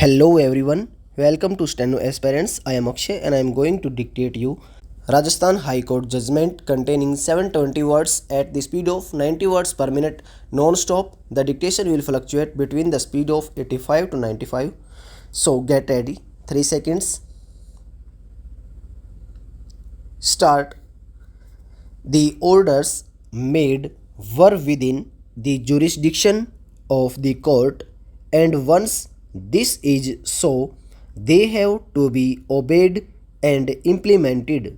Hello everyone, welcome to Steno Aspirants. I am Akshay and I am going to dictate you Rajasthan High Court judgment containing 720 words at the speed of 90 words per minute non-stop. The dictation will fluctuate between the speed of 85 to 95. So get ready. 3 seconds. Start. The orders made were within the jurisdiction of the court, and once this is so, they have to be obeyed and implemented.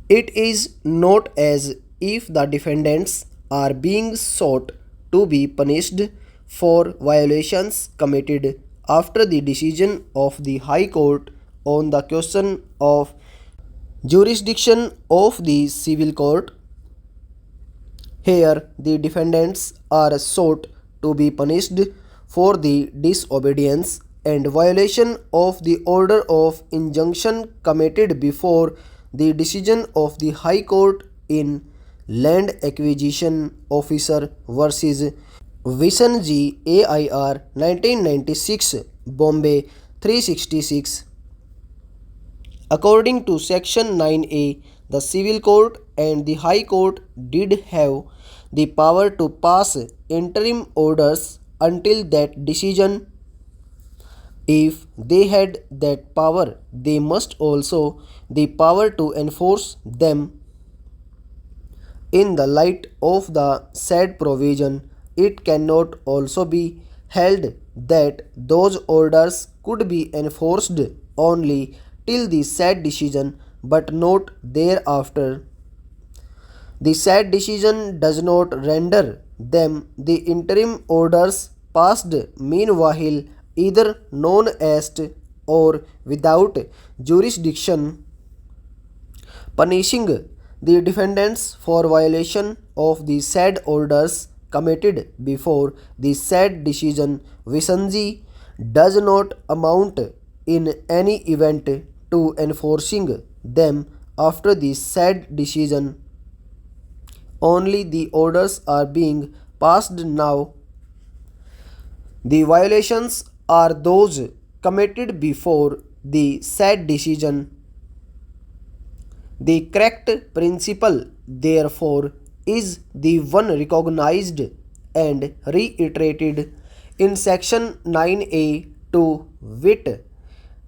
It is not as if the defendants are being sought to be punished for violations committed after the decision of the High Court on the question of jurisdiction of the civil court. Here, the defendants are sought to be punished for the disobedience and violation of the order of injunction committed before the decision of the High Court in Land Acquisition Officer versus Visan AIR 1996, Bombay 366. According to Section 9A, the Civil Court and the High Court did have the power to pass interim orders until that decision. If they had that power, they must also the power to enforce them. In the light of the said provision, it cannot also be held that those orders could be enforced only till the said decision but not thereafter. The said decision does not render them the interim orders passed meanwhile either non est or without jurisdiction, punishing the defendants for violation of the said orders committed before the said decision Visanji does not amount in any event to enforcing them after the said decision. Only the orders are being passed now. The violations are those committed before the said decision. The correct principle, therefore, is the one recognized and reiterated in Section 9A to wit,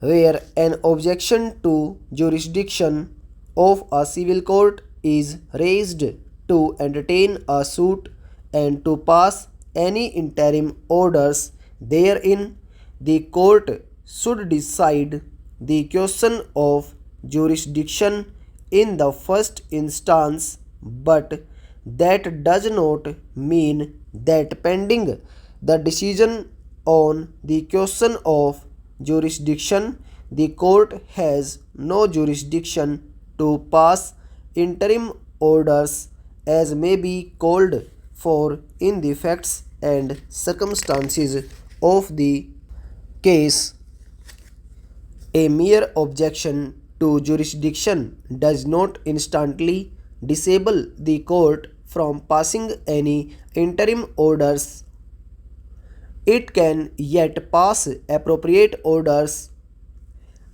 where an objection to jurisdiction of a civil court is raised to entertain a suit and to pass any interim orders therein, the court should decide the question of jurisdiction in the first instance, but that does not mean that pending the decision on the question of jurisdiction, the court has no jurisdiction to pass interim orders as may be called for in the facts and circumstances of the case. A mere objection to jurisdiction does not instantly disable the court from passing any interim orders. It can yet pass appropriate orders.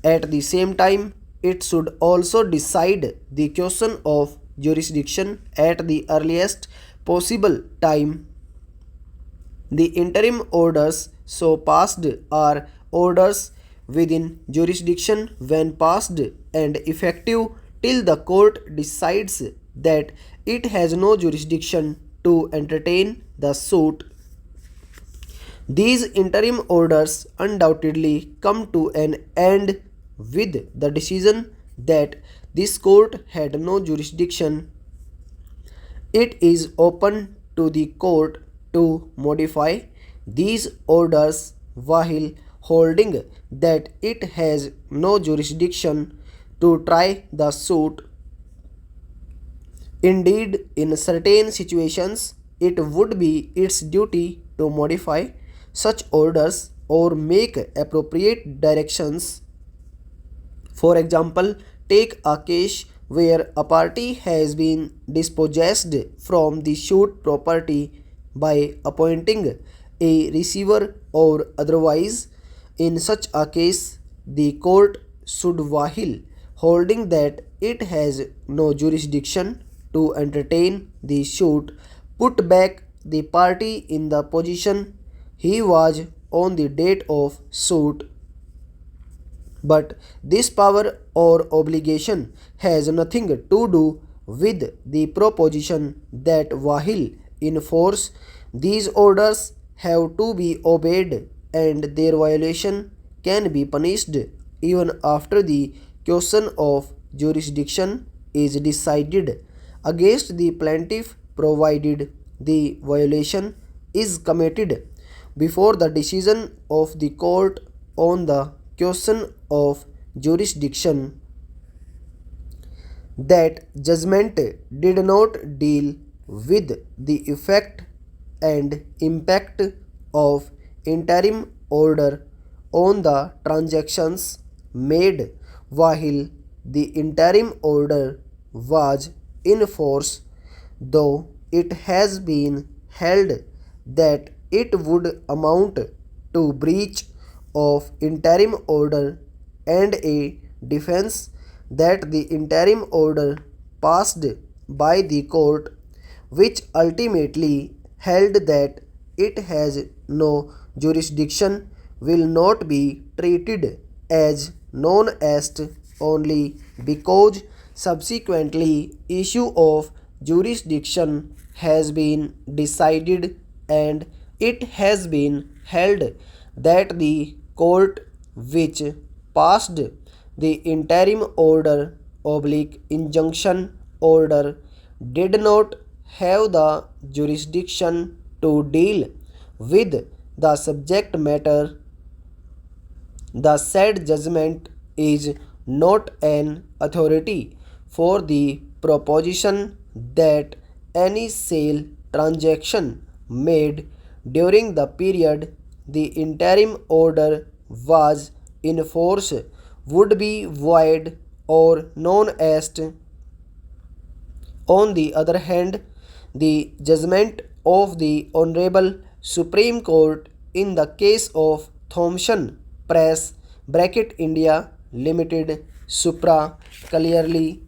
At the same time, it should also decide the question of jurisdiction at the earliest possible time. The interim orders so passed are orders within jurisdiction when passed and effective till the court decides that it has no jurisdiction to entertain the suit. These interim orders undoubtedly come to an end with the decision that this court had no jurisdiction. It is open to the court to modify these orders while holding that it has no jurisdiction to try the suit. Indeed, in certain situations, it would be its duty to modify such orders or make appropriate directions. For example, take a case where a party has been dispossessed from the suit property by appointing a receiver or otherwise In such a case, the court should, while holding that it has no jurisdiction to entertain the suit, put back the party in the position he was on the date of suit. But this power or obligation has nothing to do with the proposition that while in force, these orders have to be obeyed and their violation can be punished even after the question of jurisdiction is decided against the plaintiff, provided the violation is committed before the decision of the court on the question of jurisdiction. That judgment did not deal with the effect and impact of interim order on the transactions made while the interim order was in force, though it has been held that it would amount to breach of interim order and a defense that the interim order passed by the court, which ultimately held that it has no jurisdiction, will not be treated as non-est only because subsequently issue of jurisdiction has been decided and it has been held that the court which passed the interim order oblique injunction order did not have the jurisdiction to deal with the subject matter. The said judgment is not an authority for the proposition that any sale transaction made during the period the interim order was in force would be void or non-est. On the other hand, the judgment of the Honorable Supreme Court in the case of Thomson Press (India) Limited Supra clearly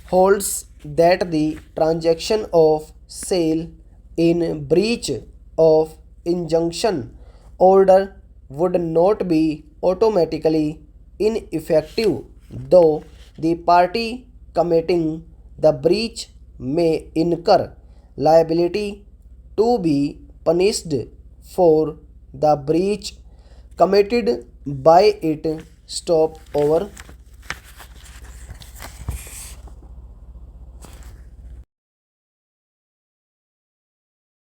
holds that the transaction of sale in breach of injunction order would not be automatically ineffective, though the party committing the breach may incur liability to be punished for the breach committed by it. Stop over.